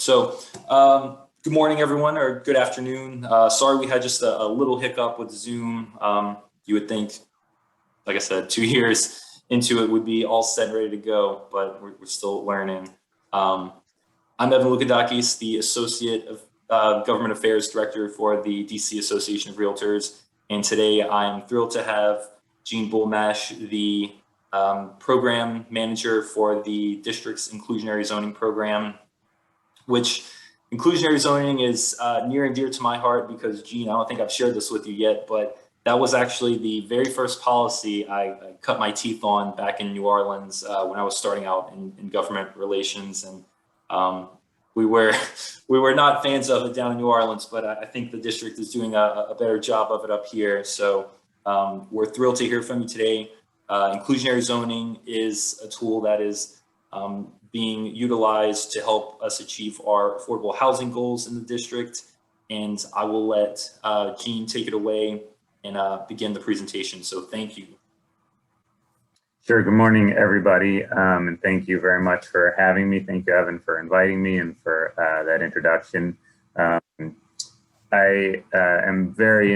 So, good morning, everyone, or good afternoon. Sorry we had just a little hiccup with Zoom. You would think, like I said, 2 years into it would be all set and ready to go, but we're still learning. I'm Evan Lukadakis, the Associate Government Affairs Director for the DC Association of Realtors. And today I'm thrilled to have Jean Bulmash, the Program Manager for the district's Inclusionary Zoning program, which inclusionary zoning is near and dear to my heart because, Jean, I don't think I've shared this with you yet, but that was actually the very first policy I cut my teeth on back in New Orleans when I was starting out in government relations. And we were not fans of it down in New Orleans, but I think the district is doing a better job of it up here. So we're thrilled to hear from you today. Inclusionary zoning is a tool that is being utilized to help us achieve our affordable housing goals in the district. And I will let Jean take it away and begin the presentation. So thank you. Sure. Good morning, everybody. And thank you very much for having me. Thank you, Evan, for inviting me and for that introduction. I am very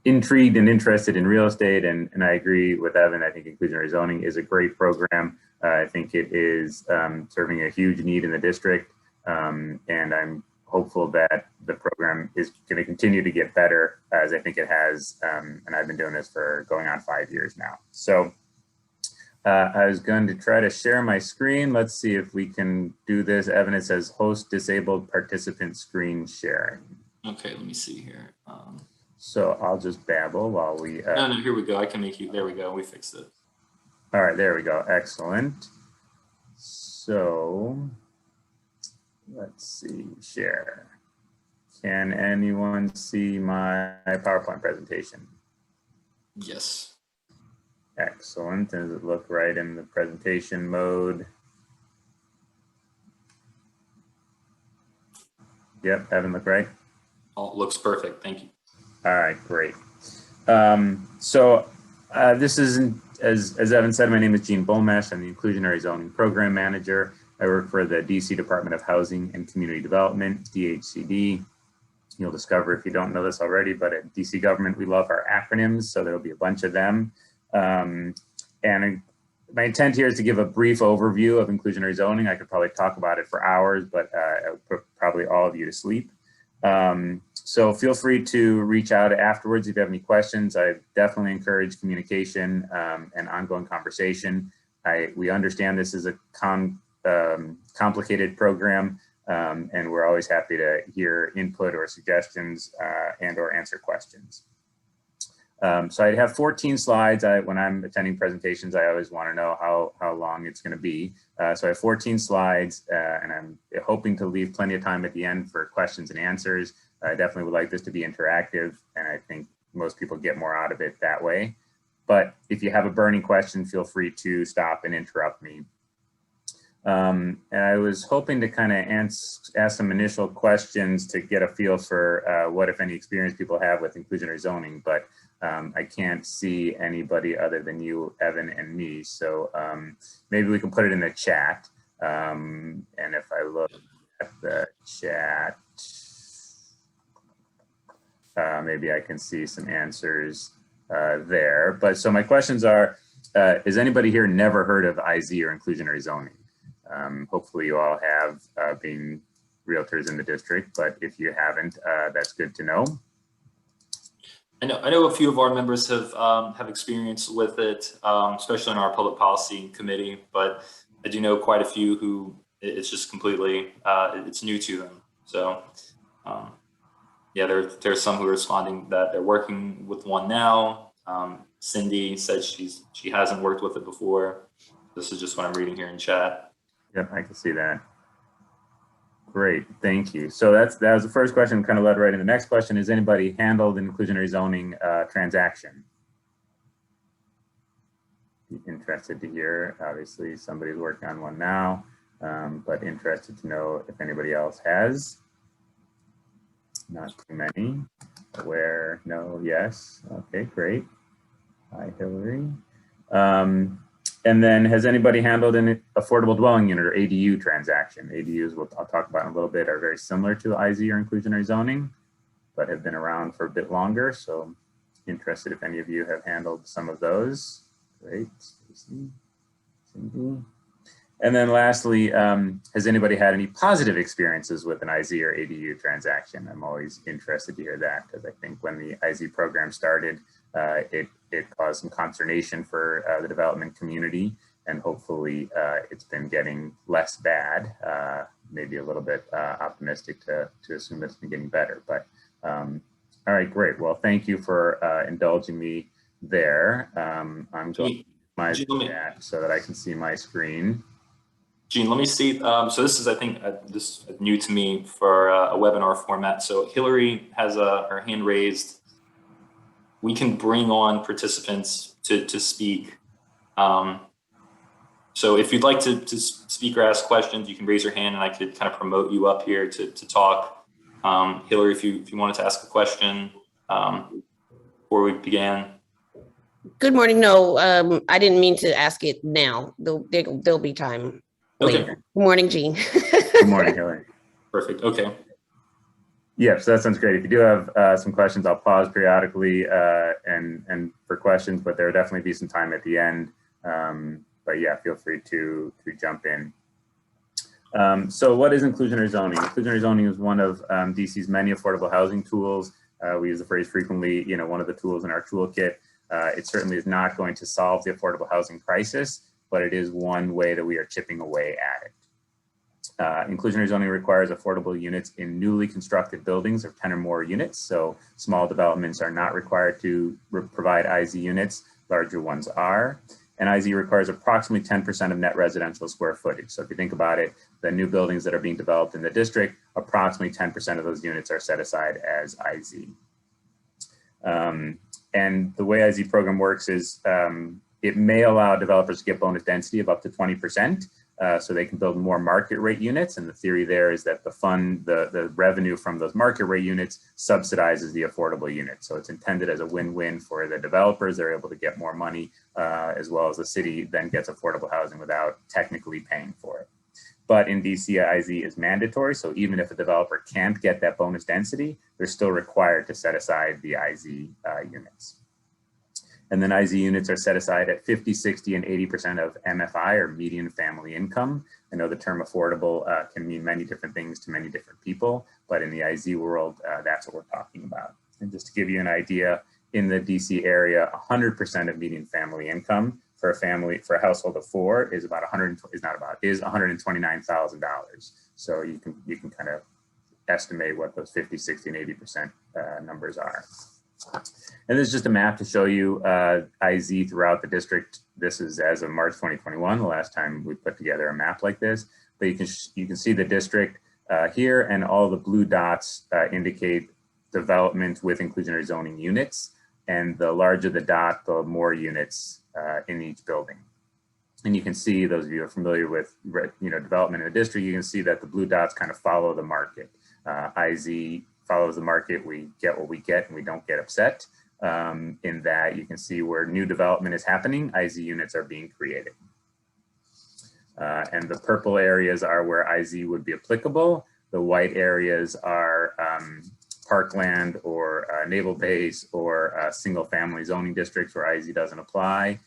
intrigued and interested in real estate, and I agree with Evan. I think inclusionary zoning is a great program. I think it is serving a huge need in the district, and I'm hopeful that the program is going to continue to get better, as I think it has, and I've been doing this for going on 5 years now. So I was going to try to share my screen. Let's see if we can do this. Evan, it says host disabled participant screen sharing. Okay, let me see here. So I'll just babble while we... No, here we go. I can make you, there we go. We fixed it. All right, there we go. Excellent. So let's see, share. Can anyone see my PowerPoint presentation? Yes. Excellent. Does it look right in the presentation mode? Yep, Evan, look right? Oh, looks perfect. Thank you. All right, great. This is, as Evan said, my name is Jean Bulmash. I'm the Inclusionary Zoning Program Manager. I work for the DC Department of Housing and Community Development, DHCD. You'll discover if you don't know this already, but at DC government, we love our acronyms, so there'll be a bunch of them. And my intent here is to give a brief overview of inclusionary zoning. I could probably talk about it for hours, but I would put probably all of you to sleep. So feel free to reach out afterwards if you have any questions. I definitely encourage communication and ongoing conversation. We understand this is a complicated program, and we're always happy to hear input or suggestions and or answer questions. So I have 14 slides. When I'm attending presentations, I always want to know how long it's going to be. So I have 14 slides, and I'm hoping to leave plenty of time at the end for questions and answers. I definitely would like this to be interactive, and I think most people get more out of it that way. But if you have a burning question, feel free to stop and interrupt me. And I was hoping to kind of ask some initial questions to get a feel for what, if any, experience people have with inclusionary zoning, but I can't see anybody other than you, Evan, and me. So maybe we can put it in the chat. And if I look at the chat, maybe I can see some answers there. But so my questions are, has anybody here never heard of IZ or inclusionary zoning? Hopefully you all have, being realtors in the district, but if you haven't, that's good to know. I know a few of our members have experience with it, especially in our public policy committee, but I do know quite a few who it's just completely, it's new to them. So yeah, there's some who are responding that they're working with one now. Cindy said she hasn't worked with it before. This is just what I'm reading here in chat. Yep, I can see that. Great, thank you. So that was the first question, kind of led right into the next question. Has anybody handled an inclusionary zoning transaction? Be interested to hear. Obviously, somebody's working on one now, but interested to know if anybody else has. Not too many. Aware, no, yes. Okay, great. Hi, Hillary. And then has anybody handled an affordable dwelling unit or ADU transaction? ADUs, I'll talk about in a little bit, are very similar to IZ or inclusionary zoning, but have been around for a bit longer. So interested if any of you have handled some of those. Great. Cindy. And then lastly, has anybody had any positive experiences with an IZ or ADU transaction? I'm always interested to hear that, because I think when the IZ program started, it caused some consternation for the development community, and hopefully it's been getting less bad. Maybe a little bit optimistic to assume that it's been getting better. But all right, great. Well, thank you for indulging me there. I'm going to my chat so that I can see my screen. Gene, let me see. So this is, I think, this is new to me for a webinar format. So Hillary has her hand raised. We can bring on participants to speak. So if you'd like to speak or ask questions, you can raise your hand and I could kind of promote you up here to talk. Hillary, if you wanted to ask a question before we began. Good morning. No, I didn't mean to ask it now. There'll be time later. Okay. Good morning, Jean. Good morning, Hillary. Perfect. Okay. Yeah, so that sounds great. If you do have some questions, I'll pause periodically and for questions, but there will definitely be some time at the end. But yeah, feel free to jump in. So what is inclusionary zoning? Inclusionary zoning is one of DC's many affordable housing tools. We use the phrase frequently, one of the tools in our toolkit. It certainly is not going to solve the affordable housing crisis, but it is one way that we are chipping away at it. Inclusionary zoning requires affordable units in newly constructed buildings of 10 or more units. So small developments are not required to provide IZ units, larger ones are. And IZ requires approximately 10% of net residential square footage. So if you think about it, the new buildings that are being developed in the district, approximately 10% of those units are set aside as IZ. And the way IZ program works is it may allow developers to get bonus density of up to 20%. So they can build more market rate units. And the theory there is that the revenue from those market rate units subsidizes the affordable units. So it's intended as a win-win for the developers. They're able to get more money as well as the city then gets affordable housing without technically paying for it. But in DC, IZ is mandatory. So even if a developer can't get that bonus density, they're still required to set aside the IZ units. And then IZ units are set aside at 50, 60, and 80% of MFI, or median family income. I know the term affordable can mean many different things to many different people, but in the IZ world, that's what we're talking about. And just to give you an idea, in the DC area, 100% of median family income for a household of four is $129,000. So you can kind of estimate what those 50, 60, and 80% numbers are. And this is just a map to show you IZ throughout the district. This is as of March 2021, the last time we put together a map like this. But you can see the district here, and all the blue dots indicate development with inclusionary zoning units. And the larger the dot, the more units in each building. And you can see, those of you who are familiar with development in the district, you can see that the blue dots kind of follow the market. IZ follows the market. We get what we get and we don't get upset. In that you can see where new development is happening, IZ units are being created. And the purple areas are where IZ would be applicable. The white areas are parkland or naval base or single family zoning districts where IZ doesn't apply.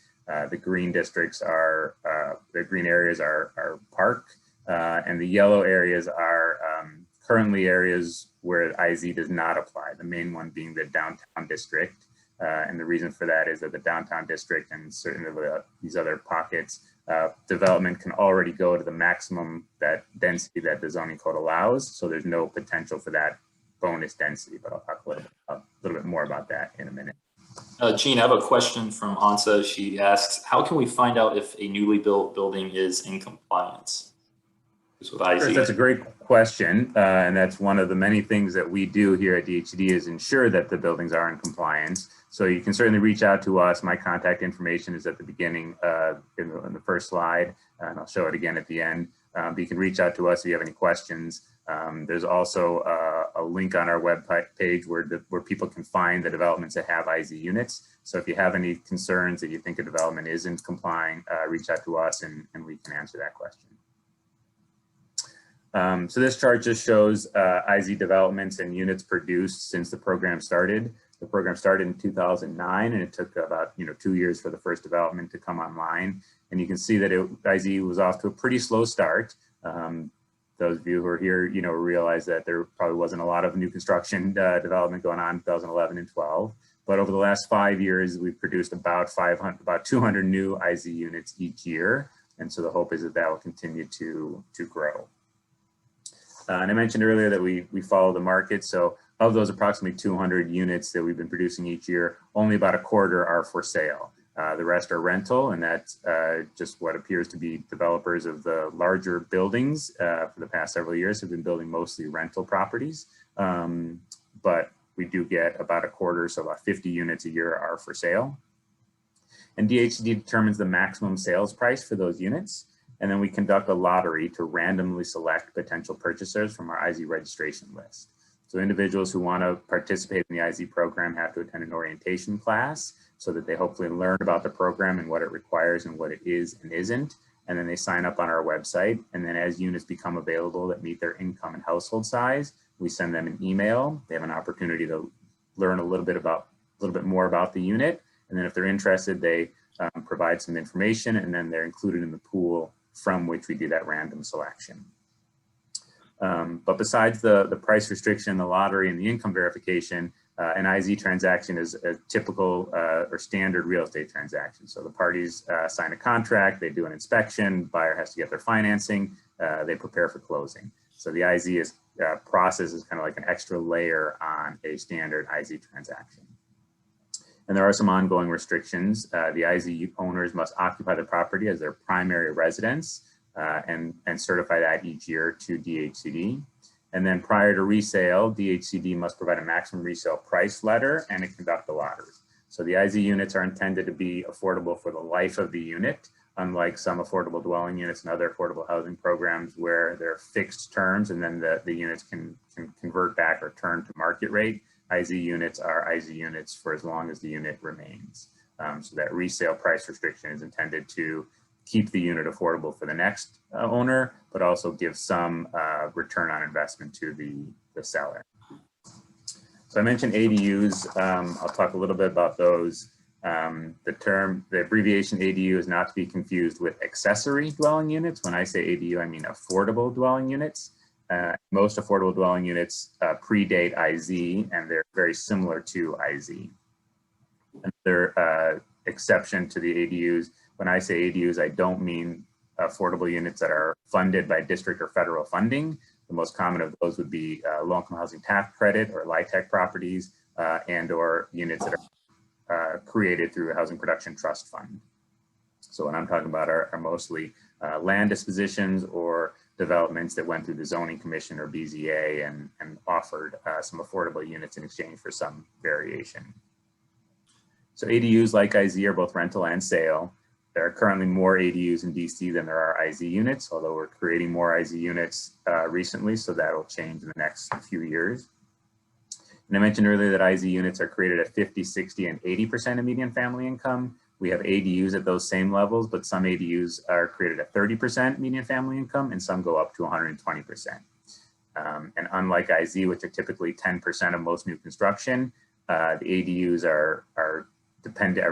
The green districts are, the green areas are park, and the yellow areas are currently areas where IZ does not apply, the main one being the downtown district. And the reason for that is that the downtown district and certainly these other pockets, development can already go to the maximum that density that the zoning code allows. So there's no potential for that bonus density, but I'll talk a little bit more about that in a minute. Gene, I have a question from Ansa. She asks, how can we find out if a newly built building is in compliance with IZ? That's a great question. And that's one of the many things that we do here at DHCD is ensure that the buildings are in compliance. So you can certainly reach out to us. My contact information is at the beginning in the first slide, and I'll show it again at the end. But you can reach out to us if you have any questions. There's also a link on our web page where people can find the developments that have IZ units. So if you have any concerns that you think a development isn't complying, reach out to us and we can answer that question. So this chart just shows IZ developments and units produced since the program started. The program started in 2009, and it took about 2 years for the first development to come online. And you can see that IZ was off to a pretty slow start. Those of you who are here, realize that there probably wasn't a lot of new construction development going on in 2011 and 12. But over the last 5 years, we've produced about 200 new IZ units each year. And so the hope is that that will continue to grow. And I mentioned earlier that we follow the market. So of those approximately 200 units that we've been producing each year, only about a quarter are for sale. The rest are rental, and that's just what appears to be developers of the larger buildings for the past several years have been building mostly rental properties. But we do get about a quarter, so about 50 units a year are for sale. And DHCD determines the maximum sales price for those units. And then we conduct a lottery to randomly select potential purchasers from our IZ registration list. So individuals who want to participate in the IZ program have to attend an orientation class so that they hopefully learn about the program and what it requires and what it is and isn't. And then they sign up on our website. And then as units become available that meet their income and household size, we send them an email. They have an opportunity to learn a little bit more about the unit. And then if they're interested, they provide some information, and then they're included in the pool from which we do that random selection. But besides the price restriction, the lottery, and the income verification, an IZ transaction is a typical or standard real estate transaction. So the parties sign a contract, they do an inspection, buyer has to get their financing, they prepare for closing. So the IZ process is kind of like an extra layer on a standard IZ transaction. And there are some ongoing restrictions. The IZ owners must occupy the property as their primary residence and certify that each year to DHCD. And then prior to resale, DHCD must provide a maximum resale price letter and conduct a lottery. So the IZ units are intended to be affordable for the life of the unit, unlike some affordable dwelling units and other affordable housing programs where there are fixed terms and then the units can convert back or turn to market rate. IZ units are IZ units for as long as the unit remains. So that resale price restriction is intended to keep the unit affordable for the next owner, but also give some return on investment to the seller. So I mentioned ADUs. I'll talk a little bit about those. The abbreviation ADU is not to be confused with accessory dwelling units. When I say ADU, I mean affordable dwelling units. Most affordable dwelling units predate IZ, and they're very similar to IZ. Another exception to the ADUs, when I say ADUs, I don't mean affordable units that are funded by district or federal funding. The most common of those would be low-income housing tax credit or LIHTC properties and or units that are created through a housing production trust fund. So what I'm talking about are mostly land dispositions or developments that went through the zoning commission or BZA and offered some affordable units in exchange for some variation. So ADUs like IZ are both rental and sale. There are currently more ADUs in DC than there are IZ units, although we're creating more IZ units recently, so that will change in the next few years. And I mentioned earlier that IZ units are created at 50, 60, and 80% of median family income. We have ADUs at those same levels, but some ADUs are created at 30% median family income, and some go up to 120%. And unlike IZ, which are typically 10% of most new construction, the ADUs are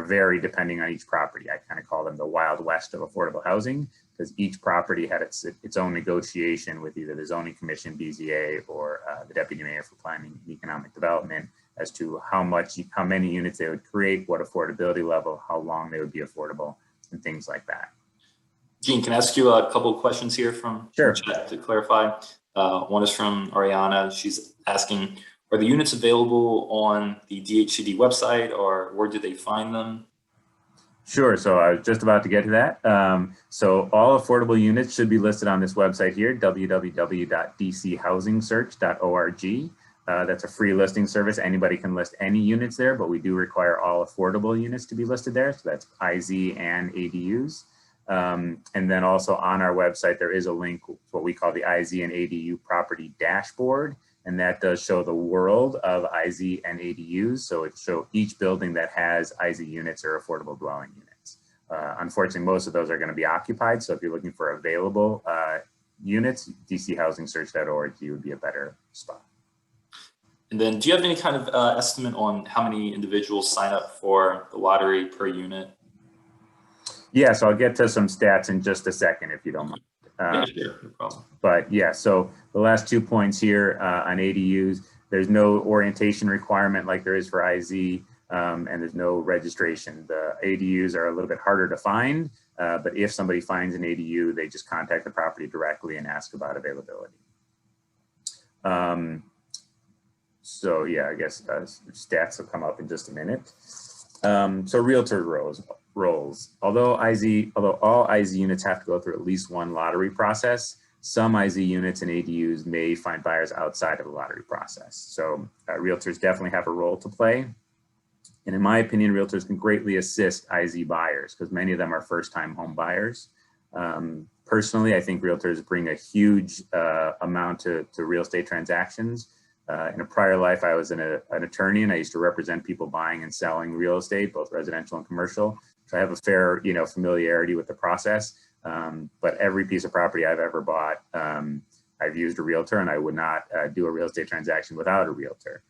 very depending on each property. I kind of call them the Wild West of affordable housing, because each property had its own negotiation with either the zoning commission, BZA, or the deputy mayor for planning and economic development as to how many units they would create, what affordability level, how long they would be affordable, and things like that. Gene, can I ask you a couple of questions here from chat to clarify? One is from Ariana. She's asking, are the units available on the DHCD website, or where do they find them? Sure, so I was just about to get to that. So all affordable units should be listed on this website here, www.dchousingsearch.org. That's a free listing service. Anybody can list any units there, but we do require all affordable units to be listed there. So that's IZ and ADUs. And then also on our website, there is a link, what we call the IZ and ADU property dashboard. and that does show the world of IZ and ADUs. So it shows each building that has IZ units or affordable dwelling units. Unfortunately, most of those are going to be occupied. So if you're looking for available units, dchousingsearch.org would be a better spot. And then do you have any kind of estimate on how many individuals sign up for the lottery per unit? Yeah, so I'll get to some stats in just a second, if you don't mind. Yeah, sure, no problem. But yeah, so the last 2 points here on ADUs, there's no orientation requirement like there is for IZ, and there's no registration. The ADUs are a little bit harder to find, but if somebody finds an ADU, they just contact the property directly and ask about availability. So yeah, I guess stats will come up in just a minute. So realtor roles. Although all IZ units have to go through at least one lottery process, some IZ units and ADUs may find buyers outside of the lottery process. So realtors definitely have a role to play. And in my opinion, realtors can greatly assist IZ buyers because many of them are first-time home buyers. Personally, I think realtors bring a huge amount to real estate transactions. In a prior life, I was an attorney, and I used to represent people buying and selling real estate, both residential and commercial. So I have a fair, familiarity with the process. But every piece of property I've ever bought, I've used a realtor, and I would not do a real estate transaction without a realtor.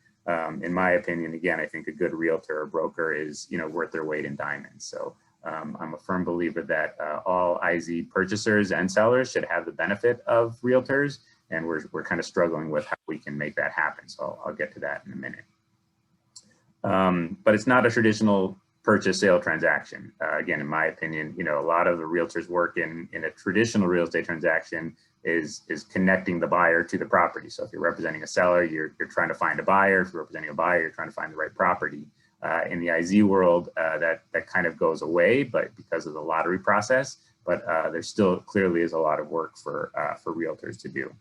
In my opinion, again, I think a good realtor or broker is, worth their weight in diamonds. So I'm a firm believer that all IZ purchasers and sellers should have the benefit of realtors. And we're kind of struggling with how we can make that happen. So I'll get to that in a minute. But it's not a traditional purchase sale transaction. Again, in my opinion, a lot of the realtors work in a traditional real estate transaction is connecting the buyer to the property. So if you're representing a seller, you're trying to find a buyer. If you're representing a buyer, you're trying to find the right property. In the IZ world, that kind of goes away, but because of the lottery process. But there still clearly is a lot of work for realtors to do.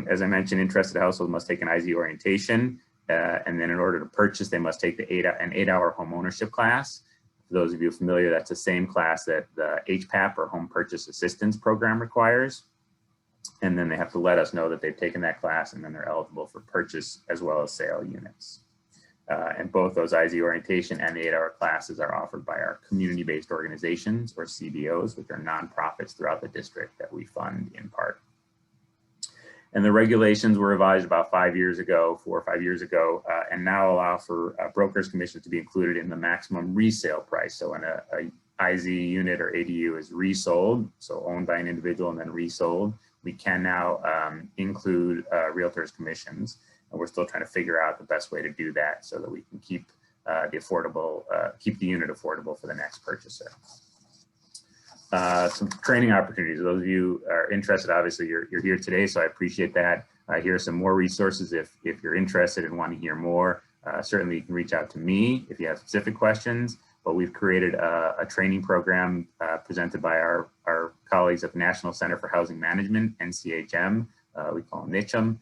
As I mentioned, interested households must take an IZ orientation, and then in order to purchase, they must take an 8-hour home ownership class. For those of you familiar, that's the same class that the HPAP or Home Purchase Assistance Program requires. And then they have to let us know that they've taken that class, and then they're eligible for purchase as well as sale units. And both those IZ orientation and the 8-hour classes are offered by our community-based organizations, or CBOs, which are nonprofits throughout the district that we fund in part. And the regulations were revised about 4 or 5 years ago, and now allow for brokers' commissions to be included in the maximum resale price. So when a IZ unit or ADU is resold, so owned by an individual and then resold, we can now include realtors' commissions. And we're still trying to figure out the best way to do that so that we can keep keep the unit affordable for the next purchaser. Some training opportunities. Those of you are interested, obviously you're here today, so I appreciate that. Here are some more resources if you're interested and want to hear more. Certainly you can reach out to me if you have specific questions, but we've created a training program presented by our colleagues at the National Center for Housing Management, NCHM. We call them NICHM.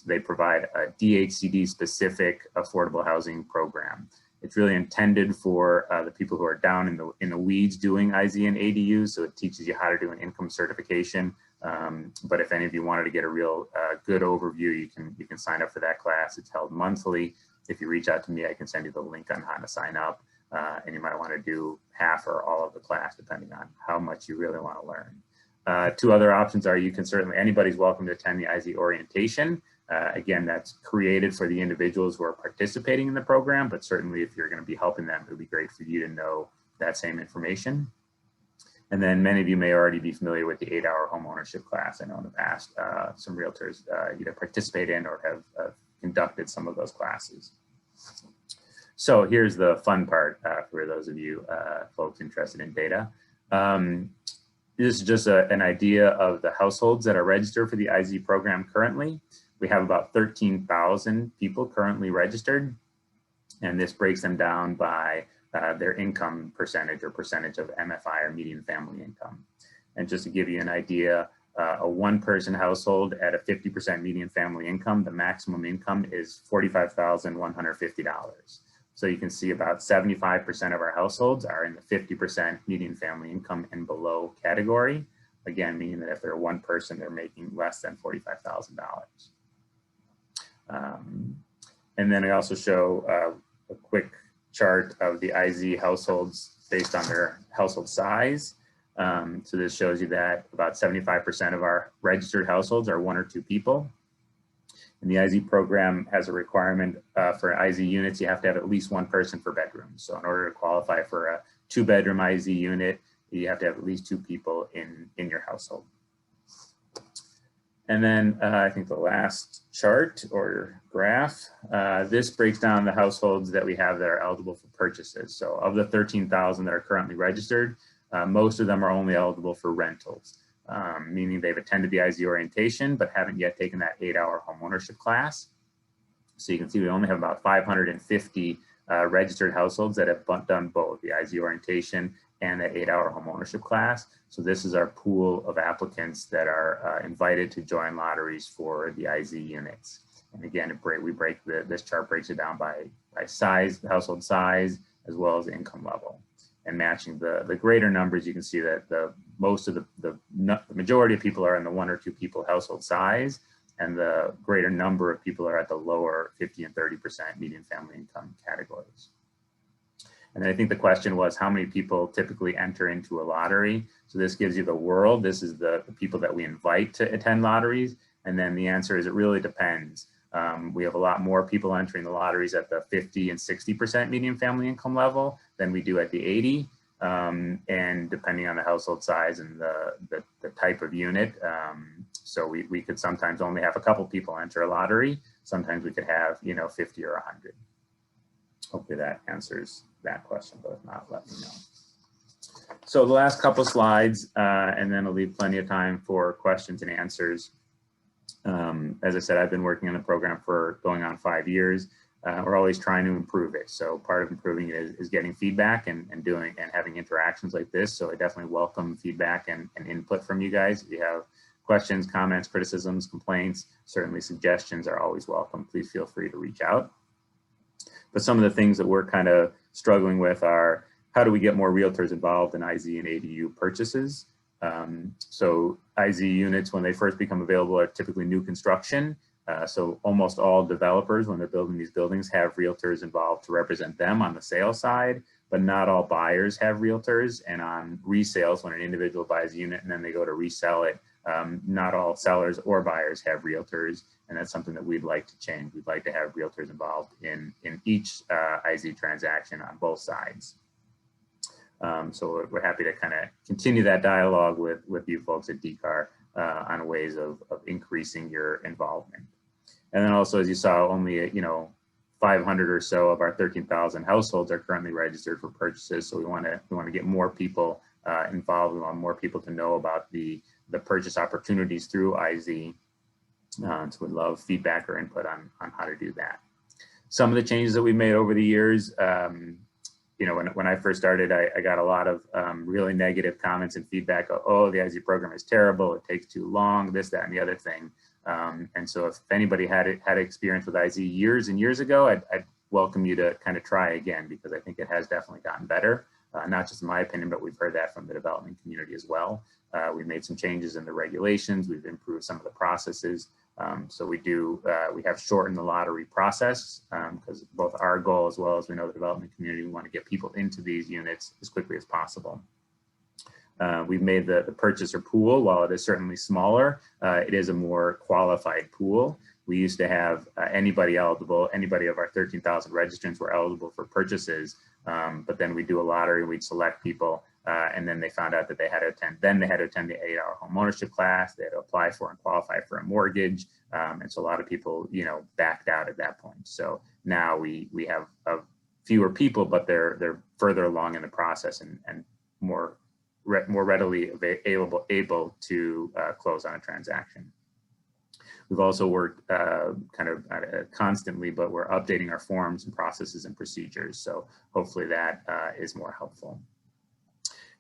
They provide a DHCD specific affordable housing program. It's really intended for the people who are down in the weeds doing IZ and ADUs. So it teaches you how to do an income certification. But if any of you wanted to get a real good overview, you can sign up for that class. It's held monthly. If you reach out to me, I can send you the link on how to sign up. And you might want to do half or all of the class, depending on how much you really want to learn. Two other options are anybody's welcome to attend the IZ orientation. Again, that's created for the individuals who are participating in the program, but certainly if you're going to be helping them, it would be great for you to know that same information. And then many of you may already be familiar with the 8-hour home ownership class. I know in the past, some realtors either participate in or have conducted some of those classes. So here's the fun part for those of you folks interested in data. This is just an idea of the households that are registered for the IZ program currently. We have about 13,000 people currently registered, and this breaks them down by their income percentage or percentage of MFI or median family income. And just to give you an idea, a one-person household at a 50% median family income, the maximum income is $45,150. So you can see about 75% of our households are in the 50% median family income and below category. Again, meaning that if they're one person, they're making less than $45,000. And then I also show a quick chart of the IZ households based on their household size. So this shows you that about 75% of our registered households are 1 or 2 people. And the IZ program has a requirement for IZ units, you have to have at least 1 person per bedroom. So in order to qualify for a 2-bedroom IZ unit, you have to have at least 2 people in your household. And then I think the last chart or graph, this breaks down the households that we have that are eligible for purchases. So of the 13,000 that are currently registered, most of them are only eligible for rentals, meaning they've attended the IZ orientation, but haven't yet taken that 8-hour homeownership class. So you can see we only have about 550 registered households that have done both the IZ orientation and that 8-hour homeownership class. So this is our pool of applicants that are invited to join lotteries for the IZ units. And again, this chart breaks it down by size, household size, as well as income level. And matching the greater numbers, you can see that the majority of people are in the 1 or 2 people household size, and the greater number of people are at the lower 50 and 30% median family income categories. And then I think the question was, how many people typically enter into a lottery? So this gives you the world. This is the people that we invite to attend lotteries. And then the answer is it really depends. We have a lot more people entering the lotteries at the 50 and 60% median family income level than we do at the 80. And depending on the household size and the type of unit. So we could sometimes only have a couple people enter a lottery. Sometimes we could have, 50 or 100. Hopefully that answers that question, but if not, let me know. So the last couple slides, and then I'll leave plenty of time for questions and answers. As I said, I've been working on the program for going on 5 years. We're always trying to improve it. So part of improving it is getting feedback and having interactions like this. So I definitely welcome feedback and input from you guys. If you have questions, comments, criticisms, complaints, certainly suggestions are always welcome. Please feel free to reach out. But some of the things that we're kind of struggling with are, how do we get more realtors involved in IZ and ADU purchases? So IZ units, when they first become available, are typically new construction. So almost all developers, when they're building these buildings, have realtors involved to represent them on the sale side, but not all buyers have realtors. And on resales, when an individual buys a unit and then they go to resell it, not all sellers or buyers have realtors. And that's something that we'd like to change. We'd like to have realtors involved in each IZ transaction on both sides. So we're happy to kind of continue that dialogue with you folks at DCAR on ways of increasing your involvement. And then also, as you saw, only 500 or so of our 13,000 households are currently registered for purchases. So we want to get more people involved. We want more people to know about the purchase opportunities through IZ. So we'd love feedback or input on how to do that. Some of the changes that we've made over the years, when I first started, I got a lot of really negative comments and feedback. Oh, the IZ program is terrible. It takes too long, this, that, and the other thing. And so if anybody had experience with IZ years and years ago, I'd welcome you to kind of try again, because I think it has definitely gotten better. Not just in my opinion, but we've heard that from the development community as well. We've made some changes in the regulations. We've improved some of the processes. So we have shortened the lottery process because both our goal, as well as we know the development community, we want to get people into these units as quickly as possible. We've made the purchaser pool, while it is certainly smaller, it is a more qualified pool. We used to have anybody eligible, anybody of our 13,000 registrants were eligible for purchases, but then we do a lottery, we'd select people, and then they found out that they had to attend, the 8-hour homeownership class, they had to apply for and qualify for a mortgage, and so a lot of people, backed out at that point. So now we have fewer people, but they're further along in the process and more readily able to close on a transaction. We've also worked constantly, but we're updating our forms and processes and procedures. So hopefully that is more helpful.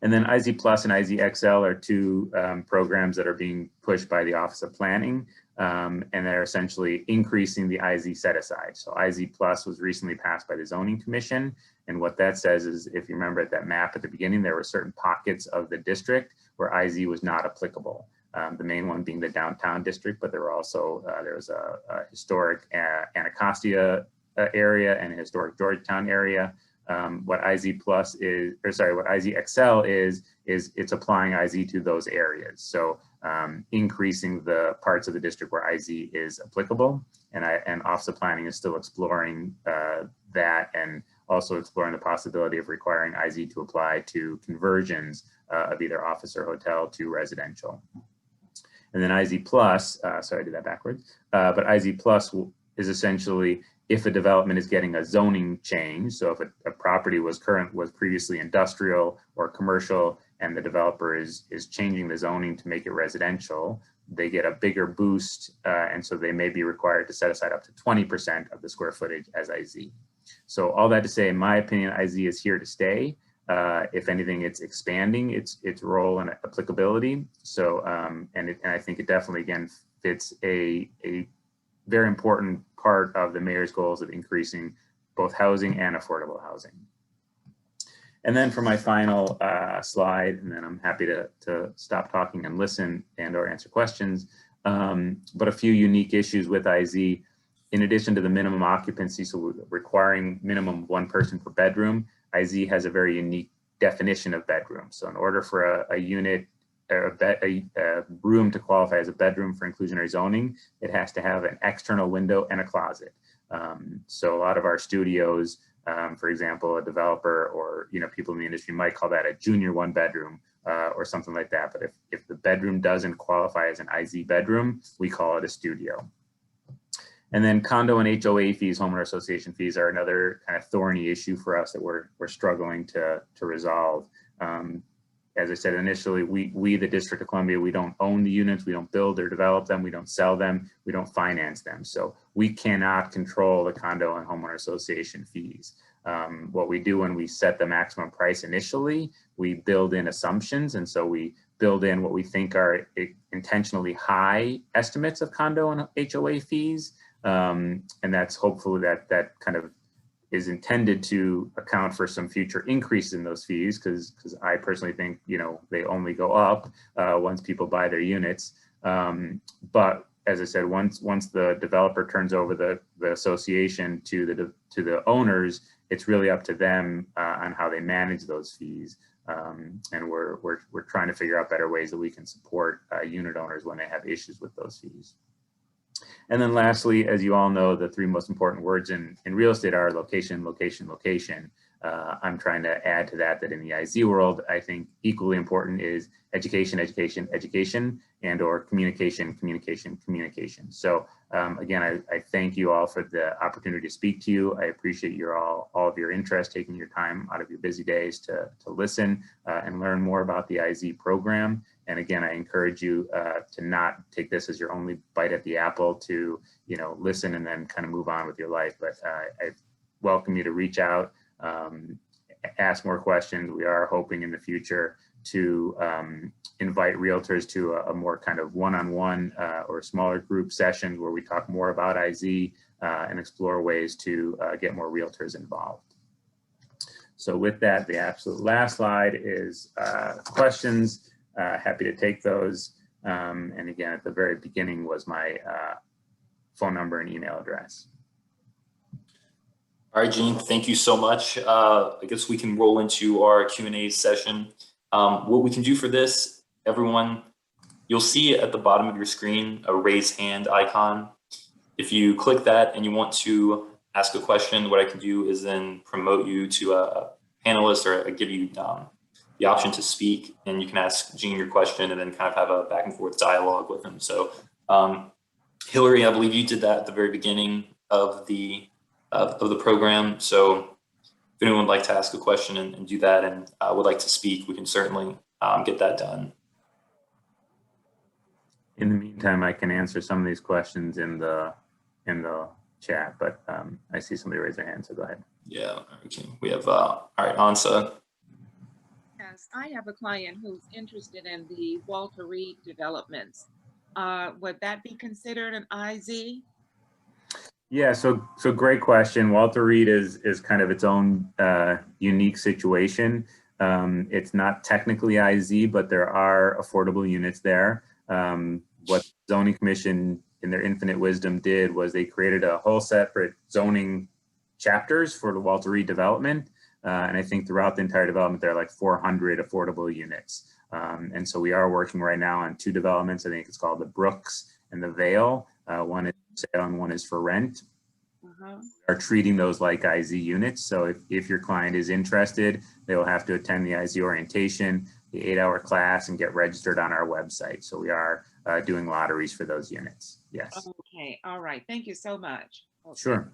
And then IZ Plus and IZ XL are two programs that are being pushed by the Office of Planning, and they're essentially increasing the IZ set aside. So IZ Plus was recently passed by the Zoning Commission. And what that says is, if you remember at that map at the beginning, there were certain pockets of the district where IZ was not applicable. the main one being the downtown district, but there were also, there was a historic Anacostia area and a historic Georgetown area. What IZ Plus is, or sorry, what IZ XL is it's applying IZ to those areas. So increasing the parts of the district where IZ is applicable, and offset planning is still exploring that, and also exploring the possibility of requiring IZ to apply to conversions of either office or hotel to residential. And then IZ Plus, sorry, I did that backwards, but IZ Plus is essentially if a development is getting a zoning change. So if a property was previously industrial or commercial, and the developer is changing the zoning to make it residential, they get a bigger boost, and so they may be required to set aside up to 20% of the square footage as IZ. So all that to say, in my opinion, IZ is here to stay. If anything, it's expanding its role and applicability. So, and I think it definitely, again, fits a very important part of the mayor's goals of increasing both housing and affordable housing. And then for my final slide, and then I'm happy to stop talking and listen and or answer questions, but a few unique issues with IZ. In addition to the minimum occupancy, so requiring minimum one person per bedroom, IZ has a very unique definition of bedroom. So in order for a unit, a room to qualify as a bedroom for inclusionary zoning, it has to have an external window and a closet. So a lot of our studios, for example, a developer or people in the industry might call that a junior one bedroom or something like that. But if the bedroom doesn't qualify as an IZ bedroom, we call it a studio. And then condo and HOA fees, homeowner association fees, are another kind of thorny issue for us that we're struggling to resolve. As I said initially, we, the District of Columbia, we don't own the units, we don't build or develop them, we don't sell them, we don't finance them. So we cannot control the condo and homeowner association fees. What we do when we set the maximum price initially, we build in assumptions. And so we build in what we think are intentionally high estimates of condo and HOA fees. And that's hopefully that kind of is intended to account for some future increase in those fees, because I personally think they only go up once people buy their units. But as I said, once the developer turns over the association to the owners, it's really up to them on how they manage those fees. And we're trying to figure out better ways that we can support unit owners when they have issues with those fees. And then lastly, as you all know, the three most important words in real estate are location, location, location. I'm trying to add to that in the IZ world, I think equally important is education, education, education, and or communication, communication, communication. So again, I thank you all for the opportunity to speak to you. I appreciate all of your interest, taking your time out of your busy days to listen and learn more about the IZ program. And again, I encourage you to not take this as your only bite at the apple, to listen and then kind of move on with your life. But I welcome you to reach out, ask more questions. We are hoping in the future to invite realtors to a more kind of one-on-one or smaller group sessions where we talk more about IZ and explore ways to get more realtors involved. So with that, the absolute last slide is questions. Happy to take those. And again, at the very beginning was my phone number and email address. All right, Gene, thank you so much. I guess we can roll into our Q&A session. What we can do for this, everyone, you'll see at the bottom of your screen a raise hand icon. If you click that and you want to ask a question, what I can do is then promote you to a panelist, or give you the option to speak, and you can ask Gene your question and then kind of have a back and forth dialogue with him. So Hillary, I believe you did that at the very beginning of the program. So if anyone would like to ask a question and do that and would like to speak, we can certainly get that done. In the meantime, I can answer some of these questions in the chat, but I see somebody raise their hand, so go ahead. Yeah, okay. We have, all right, Ansa. Yes, I have a client who's interested in the Walter Reed developments. Would that be considered an IZ? Yeah, so great question. Walter Reed is kind of its own unique situation. It's not technically IZ, but there are affordable units there. What the zoning commission in their infinite wisdom did was they created a whole separate zoning chapters for the Walter Reed development. And I think throughout the entire development, there are like 400 affordable units. And so we are working right now on 2 developments. I think it's called the Brooks and the Vale. One is for sale and one is for rent. Are treating those like IZ units. So if your client is interested, they will have to attend the IZ orientation, the 8-hour class, and get registered on our website. So we are doing lotteries for those units. Yes. Okay. All right. Thank you so much. Okay. Sure.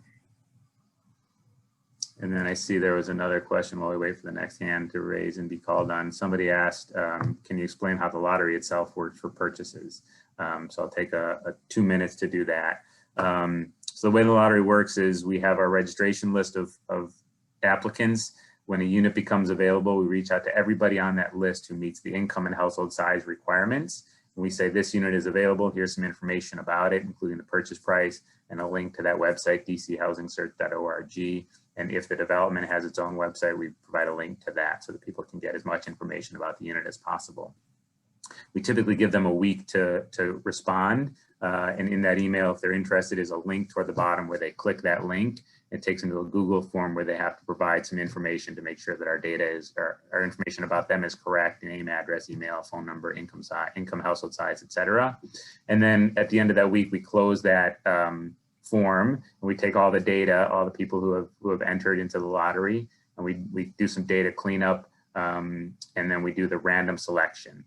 And then I see there was another question while we wait for the next hand to raise and be called on. Somebody asked, can you explain how the lottery itself works for purchases? So I'll take a 2 minutes to do that. So the way the lottery works is we have our registration list of applicants. When a unit becomes available, we reach out to everybody on that list who meets the income and household size requirements. And we say, this unit is available. Here's some information about it, including the purchase price and a link to that website, dchousingsearch.org. And if the development has its own website, we provide a link to that so that people can get as much information about the unit as possible. We typically give them a week to respond. And in that email, if they're interested, is a link toward the bottom where they click that link. It takes them to a Google form where they have to provide some information to make sure that our data is, our information about them is correct: name, address, email, phone number, income size, income, household size, etc. And then at the end of that week, we close that form and we take all the data, all the people who have entered into the lottery, and we do some data cleanup, and then we do the random selection.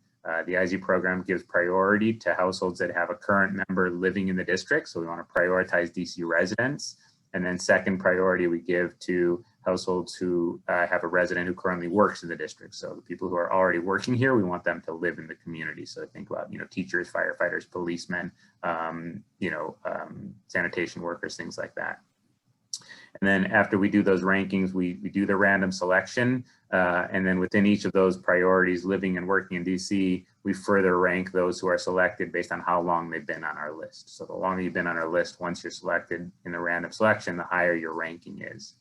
The IZ program gives priority to households that have a current member living in the district. So we want to prioritize DC residents. And then second priority we give to households who have a resident who currently works in the district. So the people who are already working here, we want them to live in the community. So think about, teachers, firefighters, policemen, sanitation workers, things like that. And then after we do those rankings, we do the random selection. And then within each of those priorities, living and working in DC, we further rank those who are selected based on how long they've been on our list. So the longer you've been on our list, once you're selected in the random selection, the higher your ranking is.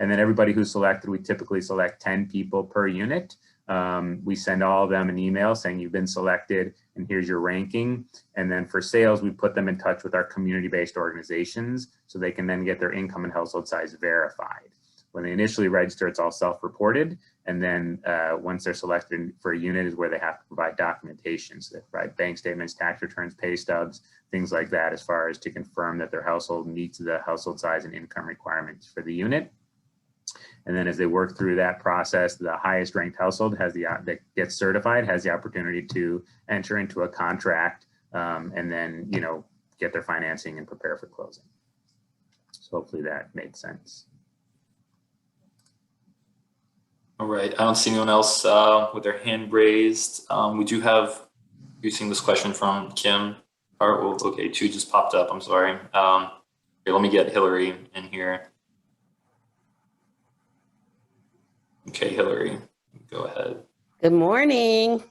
And then everybody who's selected, we typically select 10 people per unit. We send all of them an email saying you've been selected and here's your ranking. And then for sales, we put them in touch with our community-based organizations so they can then get their income and household size verified. When they initially register, it's all self-reported. And then once they're selected for a unit is where they have to provide documentation. So they provide bank statements, tax returns, pay stubs, things like that, as far as to confirm that their household meets the household size and income requirements for the unit. And then as they work through that process, the highest ranked household that gets certified has the opportunity to enter into a contract and then, get their financing and prepare for closing. So hopefully that made sense. All right, I don't see anyone else with their hand raised. We do have, you've seen this question from Kim. Well, okay, 2 just popped up, I'm sorry. Here, let me get Hillary in here. Okay, Hillary, go ahead. Good morning.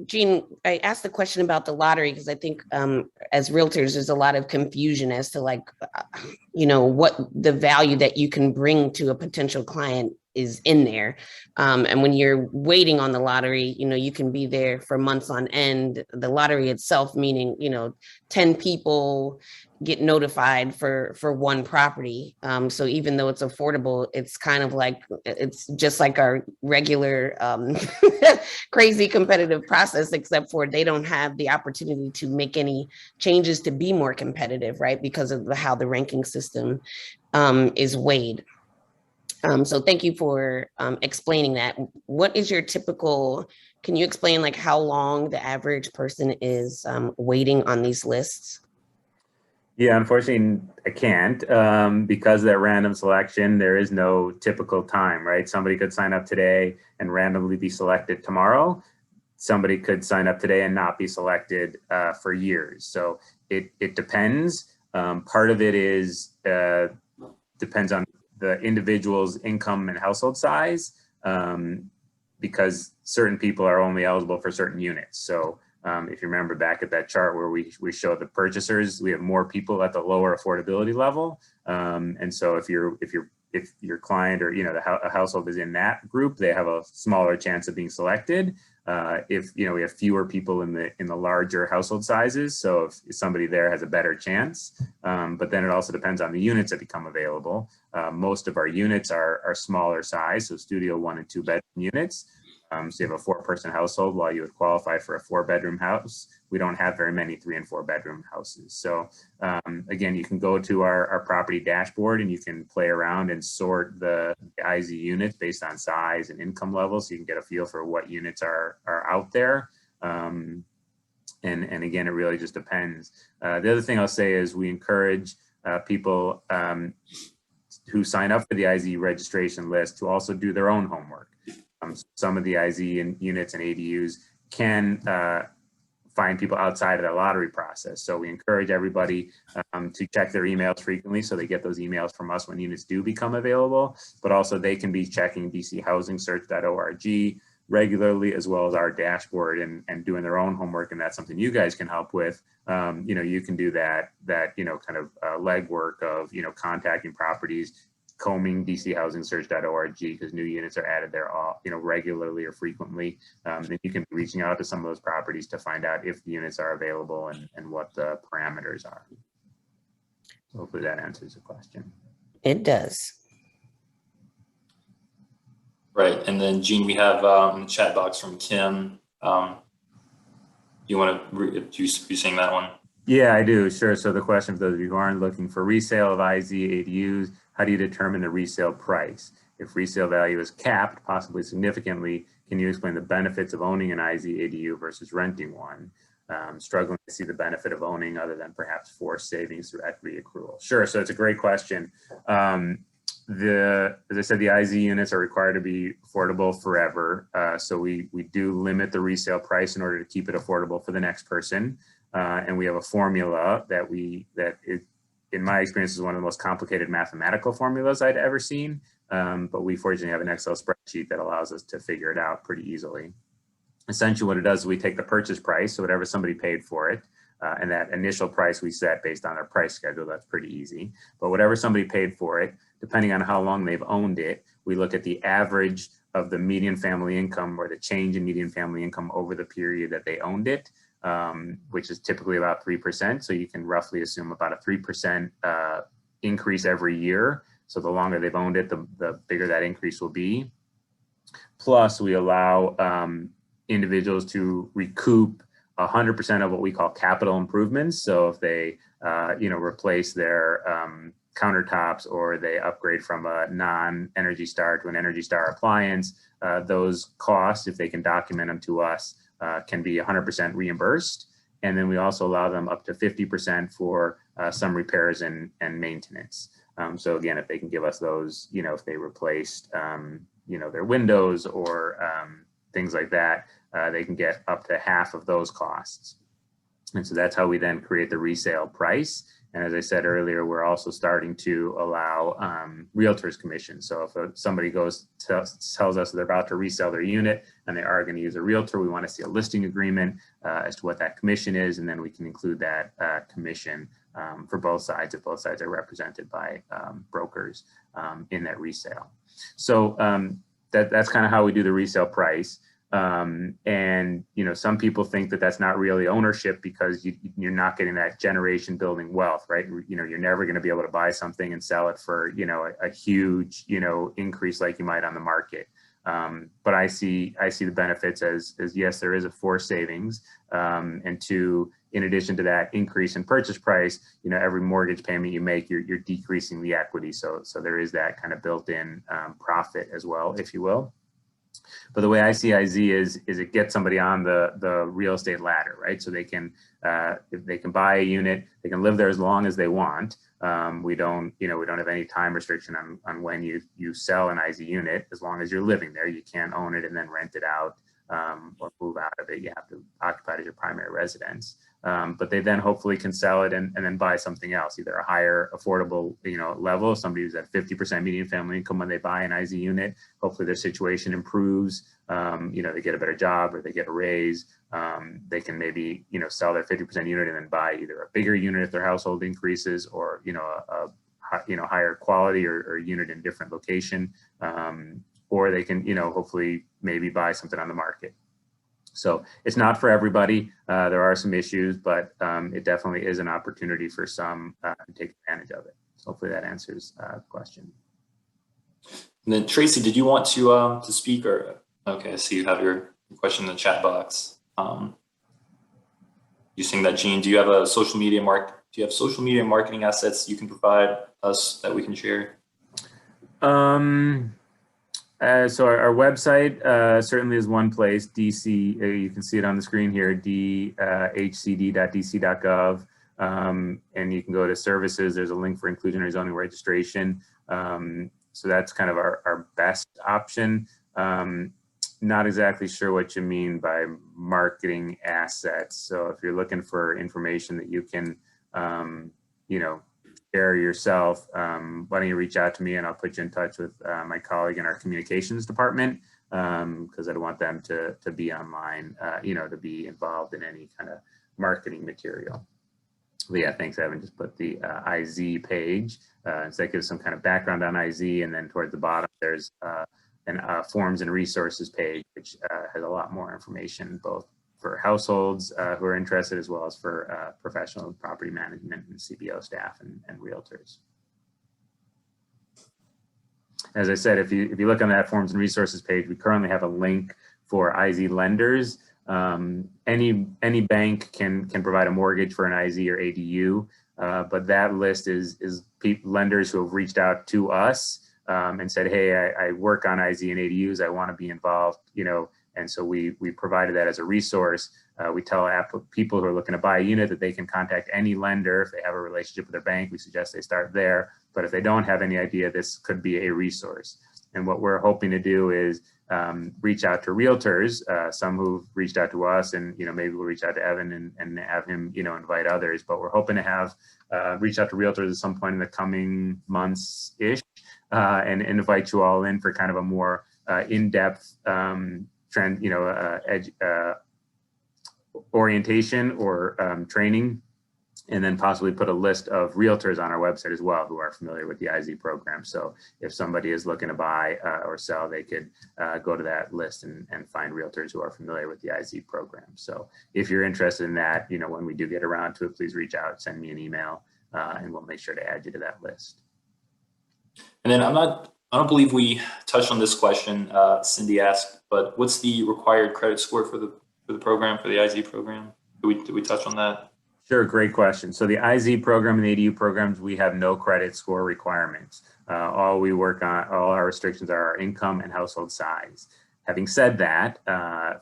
Jean, I asked the question about the lottery because I think as realtors, there's a lot of confusion as to what the value that you can bring to a potential client is in there. And when you're waiting on the lottery, you can be there for months on end. The lottery itself, meaning, 10 people get notified for one property. So even though it's affordable, it's kind of like, it's just like our regular crazy competitive process, except for they don't have the opportunity to make any changes to be more competitive, right? Because of how the ranking system is weighed. So thank you for explaining that. What is your typical, can you explain how long the average person is waiting on these lists? Yeah, unfortunately, I can't because of that random selection. There is no typical time, right? Somebody could sign up today and randomly be selected tomorrow. Somebody could sign up today and not be selected for years. So it depends. Part of it is depends on the individual's income and household size because certain people are only eligible for certain units. So if you remember back at that chart where we showed the purchasers, we have more people at the lower affordability level. And so if your client or a household is in that group, they have a smaller chance of being selected. if we have fewer people in the larger household sizes, so if somebody there has a better chance. But then it also depends on the units that become available. Most of our units are smaller size, so studio 1 and 2 bedroom units. So you have a 4-person household while you would qualify for a 4-bedroom house. We don't have very many 3 and 4 bedroom houses. So again, you can go to our property dashboard and you can play around and sort the IZ units based on size and income level, so you can get a feel for what units are out there. And again, it really just depends. The other thing I'll say is we encourage people who sign up for the IZ registration list to also do their own homework. Some of the IZ units and ADUs can find people outside of the lottery process. So we encourage everybody to check their emails frequently, so they get those emails from us when units do become available, but also they can be checking dchousingsearch.org regularly, as well as our dashboard, and doing their own homework. And that's something you guys can help with. You can do that kind of legwork of, contacting properties, combing dchousingsearch.org, because new units are added there all, regularly or frequently. Then you can be reaching out to some of those properties to find out if the units are available and what the parameters are. So hopefully that answers the question. It does. Right, and then Gene, we have in the chat box from Kim. You want to you saying that one? Yeah, I do. Sure. So the question for those of you who aren't looking for resale of IZ ADUs, how do you determine the resale price? If resale value is capped, possibly significantly, can you explain the benefits of owning an IZ ADU versus renting one? Struggling to see the benefit of owning other than perhaps forced savings through equity accrual. Sure. So it's a great question. As I said, the IZ units are required to be affordable forever. So we do limit the resale price in order to keep it affordable for the next person. And we have a formula that in my experience, is one of the most complicated mathematical formulas I'd ever seen. But we fortunately have an Excel spreadsheet that allows us to figure it out pretty easily. Essentially what it does is we take the purchase price, so whatever somebody paid for it, and that initial price we set based on their price schedule, that's pretty easy. But whatever somebody paid for it, depending on how long they've owned it, we look at the average of the median family income, or the change in median family income over the period that they owned it, which is typically about 3%. So you can roughly assume about a 3% increase every year. So the longer they've owned it, the bigger that increase will be. Plus, we allow individuals to recoup 100% of what we call capital improvements. So if they, replace their countertops, or they upgrade from a non-Energy Star to an Energy Star appliance, those costs, if they can document them to us, can be 100% reimbursed. And then we also allow them up to 50% for some repairs and maintenance. So again, if they can give us those, if they replaced, their windows or things like that, they can get up to half of those costs. And so that's how we then create the resale price. And as I said earlier, we're also starting to allow realtors commission. So if somebody tells us they're about to resell their unit and they are going to use a realtor, we want to see a listing agreement as to what that commission is, and then we can include that commission for both sides, if both sides are represented by brokers in that resale. So that's kind of how we do the resale price. And some people think that that's not really ownership, because you're not getting that generation building wealth, right? You're never going to be able to buy something and sell it for a huge increase like you might on the market. But I see the benefits as yes, there is a forced savings, and two, in addition to that increase in purchase price, every mortgage payment you make, you're decreasing the equity. So there is that kind of built-in profit as well, if you will. But the way I see IZ is it gets somebody on the real estate ladder, right? So they can, if they can buy a unit, they can live there as long as they want. We don't have any time restriction on when you sell an IZ unit. As long as you're living there, you can't own it and then rent it out or move out of it. You have to occupy it as your primary residence. But they then hopefully can sell it and then buy something else, either a higher affordable level. Somebody who's at 50% median family income when they buy an IZ unit, hopefully their situation improves. They get a better job or they get a raise. They can maybe sell their 50% unit and then buy either a bigger unit if their household increases, or a higher quality or unit in a different location. Or they can hopefully maybe buy something on the market. So it's not for everybody. There are some issues, but it definitely is an opportunity for some to take advantage of it. So hopefully that answers the question. And then Tracy, did you want to speak, or okay, I see you have your question in the chat box. You saying that, Gene, do you have a social media marketing assets you can provide us that we can share? So our website certainly is one place. DC, you can see it on the screen here, hcd.dc.gov. And you can go to services. There's a link for inclusionary zoning registration. So that's kind of our best option. Not exactly sure what you mean by marketing assets. So if you're looking for information that you can, you know, share yourself, why don't you reach out to me and I'll put you in touch with my colleague in our communications department, because I don't want them to be online, you know, to be involved in any kind of marketing material. But yeah, thanks, Evan. Just put the IZ page. So that gives some kind of background on IZ, and then towards the bottom there's an forms and resources page, which has a lot more information, both for households who are interested, as well as for professional property management and CBO staff and realtors. As I said, if you look on that forms and resources page, we currently have a link for IZ lenders. Any bank can provide a mortgage for an IZ or ADU, but that list is lenders who have reached out to us and said, hey, I work on IZ and ADUs, I want to be involved, you know. And so we provided that as a resource. We tell people who are looking to buy a unit that they can contact any lender. If they have a relationship with their bank, we suggest they start there. But if they don't have any idea, this could be a resource. And what we're hoping to do is reach out to realtors, some who've reached out to us, and, you know, maybe we'll reach out to Evan and have him, you know, invite others. But we're hoping to have reach out to realtors at some point in the coming months-ish, and invite you all in for kind of a more in-depth trend, you know, orientation or training, and then possibly put a list of realtors on our website as well who are familiar with the IZ program. So if somebody is looking to buy or sell, they could go to that list and find realtors who are familiar with the IZ program. So if you're interested in that, you know, when we do get around to it, please reach out, send me an email, and we'll make sure to add you to that list. And then I don't believe we touched on this question, Cindy asked, but what's the required credit score for the program, for the IZ program? Did we touch on that? Sure, great question. So the IZ program and the ADU programs, we have no credit score requirements. All we work on, all our restrictions are our income and household size. Having said that,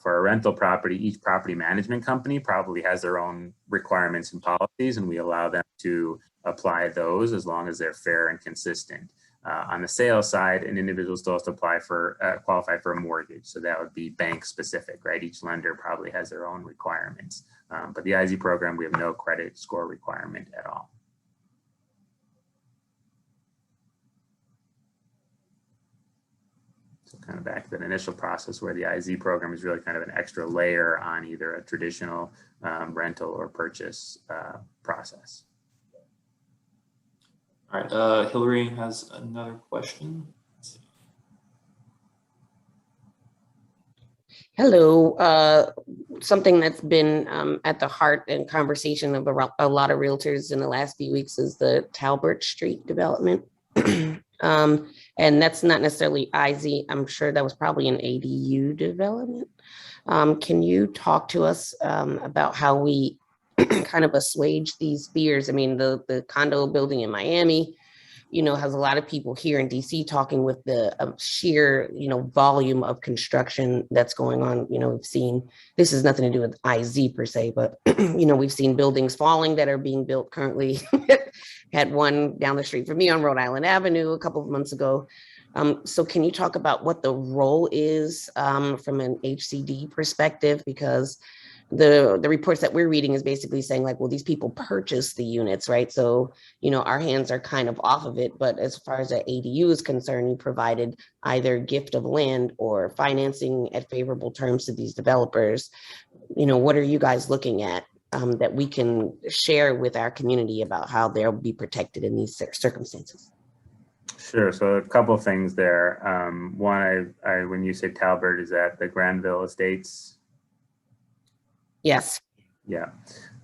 for a rental property, each property management company probably has their own requirements and policies, and we allow them to apply those as long as they're fair and consistent. On the sales side, an individual still has to apply for, qualify for a mortgage. So that would be bank specific, right? Each lender probably has their own requirements. But the IZ program, we have no credit score requirement at all. So kind of back to that initial process where the IZ program is really kind of an extra layer on either a traditional rental or purchase process. All right, Hillary has another question. Hello. Something that's been at the heart and conversation of a lot of realtors in the last few weeks is the Talbert Street development. And that's not necessarily IZ. I'm sure that was probably an ADU development. Can you talk to us about how we kind of assuage these fears? I mean, the condo building in Miami, you know, has a lot of people here in DC talking with the sheer, you know, volume of construction that's going on. You know, we've seen, this has nothing to do with IZ per se, but, you know, we've seen buildings falling that are being built currently. Had one down the street from me on Rhode Island Avenue a couple of months ago. So can you talk about what the role is from an HCD perspective? Because the reports that we're reading is basically saying like, well, these people purchased the units, right? So, you know, our hands are kind of off of it. But as far as the ADU is concerned, you provided either gift of land or financing at favorable terms to these developers. You know, what are you guys looking at that we can share with our community about how they'll be protected in these circumstances? Sure. So a couple of things there. One, when you say Talbert, is that the Granville Estates? Yes. Yeah.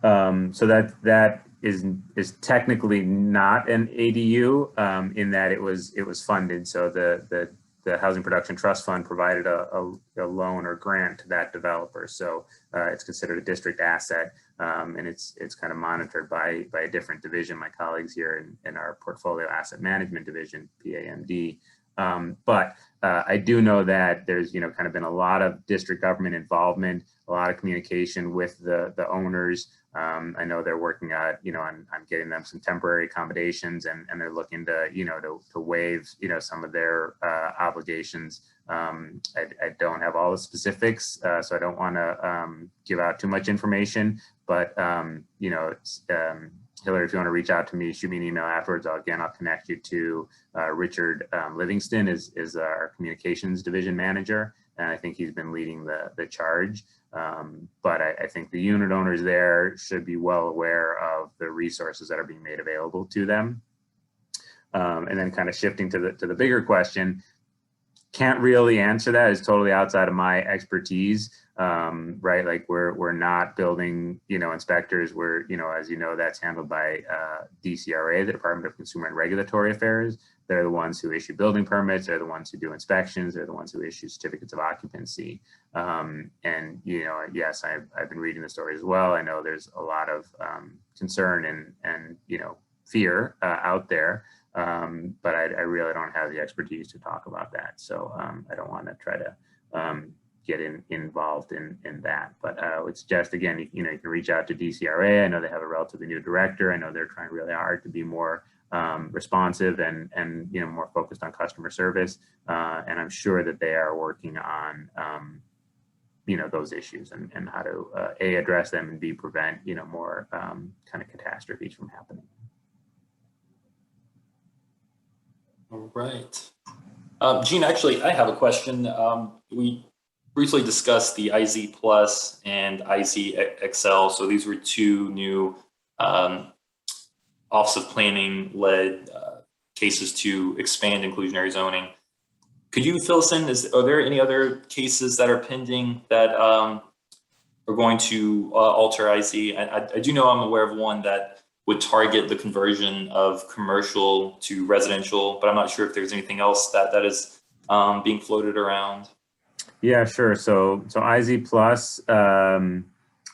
So that is technically not an ADU in that it was funded. So the Housing Production Trust Fund provided a loan or grant to that developer. So it's considered a district asset, and it's kind of monitored by a different division. My colleagues here in our Portfolio Asset Management Division, PAMD. But I do know that there's kind of been a lot of district government involvement, a lot of communication with the owners. I know they're working on getting them some temporary accommodations, and they're looking to to waive some of their obligations. I don't have all the specifics, so I don't want to give out too much information. But Hillary, if you want to reach out to me, shoot me an email afterwards. I'll connect you to Richard Livingston is our communications division manager, and I think he's been leading the charge. But I think the unit owners there should be well aware of the resources that are being made available to them. And then kind of shifting to the bigger question, can't really answer that. It's totally outside of my expertise, right? Like we're not building, inspectors. We're, as you know, that's handled by DCRA, the Department of Consumer and Regulatory Affairs. They're the ones who issue building permits. They're the ones who do inspections. They're the ones who issue certificates of occupancy. And, yes, I've been reading the story as well. I know there's a lot of concern and fear out there. But I really don't have the expertise to talk about that. So I don't want to try to get involved in that. But I would suggest, again, you can reach out to DCRA. I know they have a relatively new director. I know they're trying really hard to be more responsive and more focused on customer service. And I'm sure that they are working on those issues and how to A, address them, and B, prevent more kind of catastrophes from happening. All right. Gene, actually, I have a question. We briefly discussed the IZ Plus and IZ XL. So these were two new Office of Planning led cases to expand inclusionary zoning. Could you fill us in? Are there any other cases that are pending that are going to alter IZ? I do know I'm aware of one that would target the conversion of commercial to residential, but I'm not sure if there's anything else that is being floated around. Yeah, sure. So IZ Plus,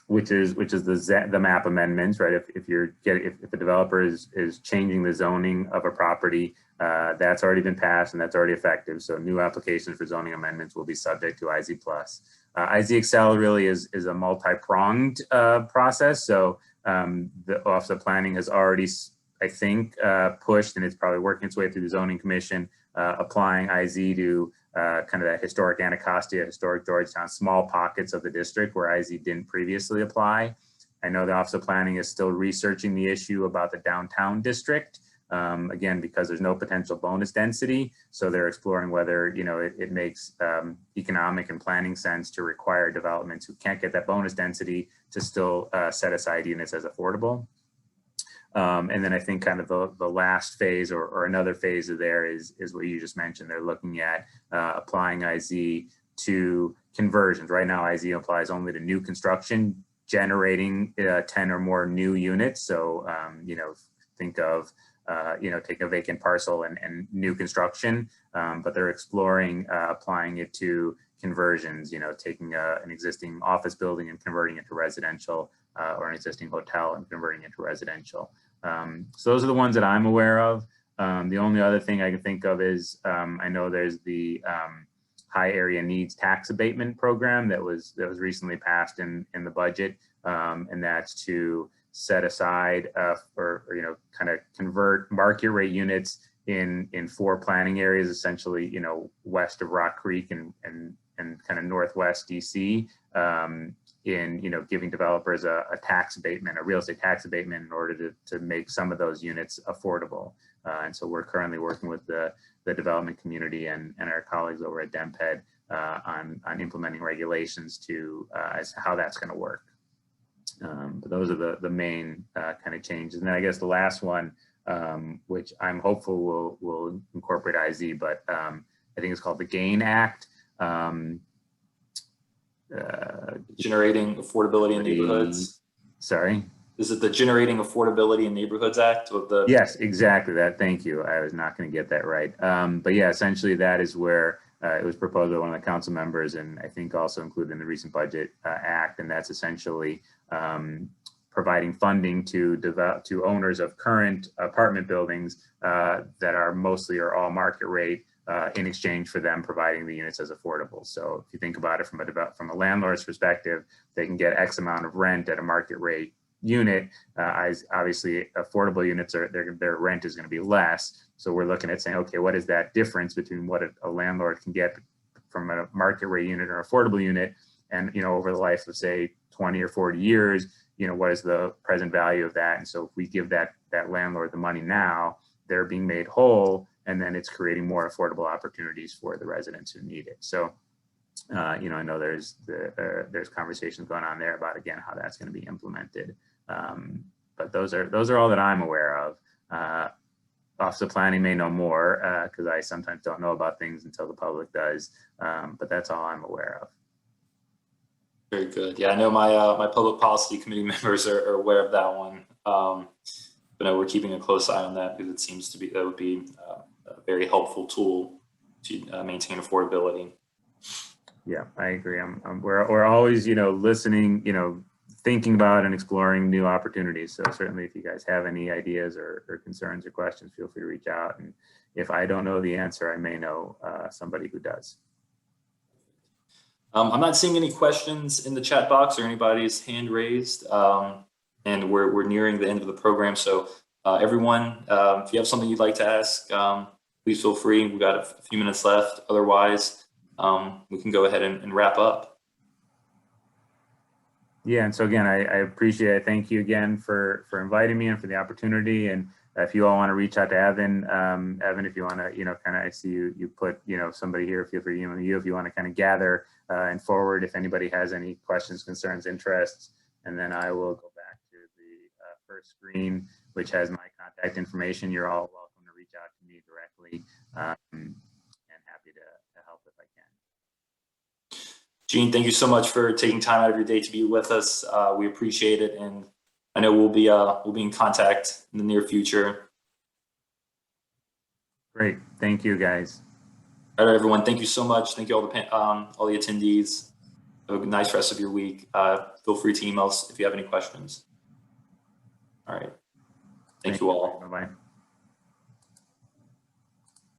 which is the map amendments, right? If the developer is changing the zoning of a property, that's already been passed and that's already effective. So new applications for zoning amendments will be subject to IZ Plus. IZ XL really is a multi-pronged process. So the Office of Planning has already, I think, pushed, and it's probably working its way through the Zoning Commission, applying IZ to kind of that historic Anacostia, historic Georgetown, small pockets of the district where IZ didn't previously apply. I know the Office of Planning is still researching the issue about the downtown district, again, because there's no potential bonus density. So they're exploring whether, it makes economic and planning sense to require developments who can't get that bonus density to still set aside units as affordable. And then I think kind of the last phase or another phase of there is what you just mentioned. They're looking at applying IZ to conversions. Right now, IZ applies only to new construction, generating 10 or more new units. So, think of, take a vacant parcel and new construction, but they're exploring applying it to conversions, taking an existing office building and converting it to residential, or an existing hotel and converting it to residential. So those are the ones that I'm aware of. The only other thing I can think of is I know there's the high area needs tax abatement program that was recently passed in the budget, and that's to set aside for kind of convert market rate units in 4 planning areas, essentially west of Rock Creek and kind of northwest DC, in giving developers a tax abatement, a real estate tax abatement, in order to make some of those units affordable. And so we're currently working with the development community and our colleagues over at DemPed on implementing regulations to as to how that's going to work. But those are the main kind of changes. And then I guess the last one, which I'm hopeful will incorporate IZ, but I think it's called the GAIN Act. Generating Affordability in Neighborhoods. Sorry. Is it the Generating Affordability in Neighborhoods Act? With the Yes, exactly that. Thank you. I was not going to get that right. But yeah, essentially that is where it was proposed by one of the council members, and I think also included in the recent budget act. And that's essentially providing funding to owners of current apartment buildings that are mostly or all market rate in exchange for them providing the units as affordable. So if you think about it from a landlord's perspective, they can get X amount of rent at a market rate unit. Obviously affordable units their rent is going to be less. So we're looking at saying, okay, what is that difference between what a landlord can get from a market rate unit or affordable unit, and over the life of say 20 or 40 years, what is the present value of that? And so if we give that landlord the money now, they're being made whole, and then it's creating more affordable opportunities for the residents who need it. So I know there's conversations going on there about, again, how that's going to be implemented. But those are all that I'm aware of. Office of Planning may know more because I sometimes don't know about things until the public does. But that's all I'm aware of. Very good. Yeah, I know my public policy committee members are aware of that one. But no, we're keeping a close eye on that because it seems to be that would be a very helpful tool to maintain affordability. Yeah, I agree. We're always, listening, thinking about and exploring new opportunities. So certainly if you guys have any ideas or concerns or questions, feel free to reach out. And if I don't know the answer, I may know somebody who does. I'm not seeing any questions in the chat box or anybody's hand raised. And we're nearing the end of the program. So everyone, if you have something you'd like to ask, please feel free. We've got a few minutes left. Otherwise, we can go ahead and wrap up. Yeah, and so again, I appreciate it. Thank you again for inviting me and for the opportunity. And if you all want to reach out to Evan, Evan, if you want to, I see you put, somebody here, feel free to email you if you want to kind of gather and forward if anybody has any questions, concerns, interests. And then I will go back to the first screen, which has my contact information. You're all welcome to reach out to me directly. And happy to help if I can. Gene, thank you so much for taking time out of your day to be with us. We appreciate it, and I know we'll be in contact in the near future. Great, thank you, guys. All right, everyone. Thank you so much. Thank you all the attendees. Have a nice rest of your week. Feel free to email us if you have any questions. All right. Thank you all. Bye-bye.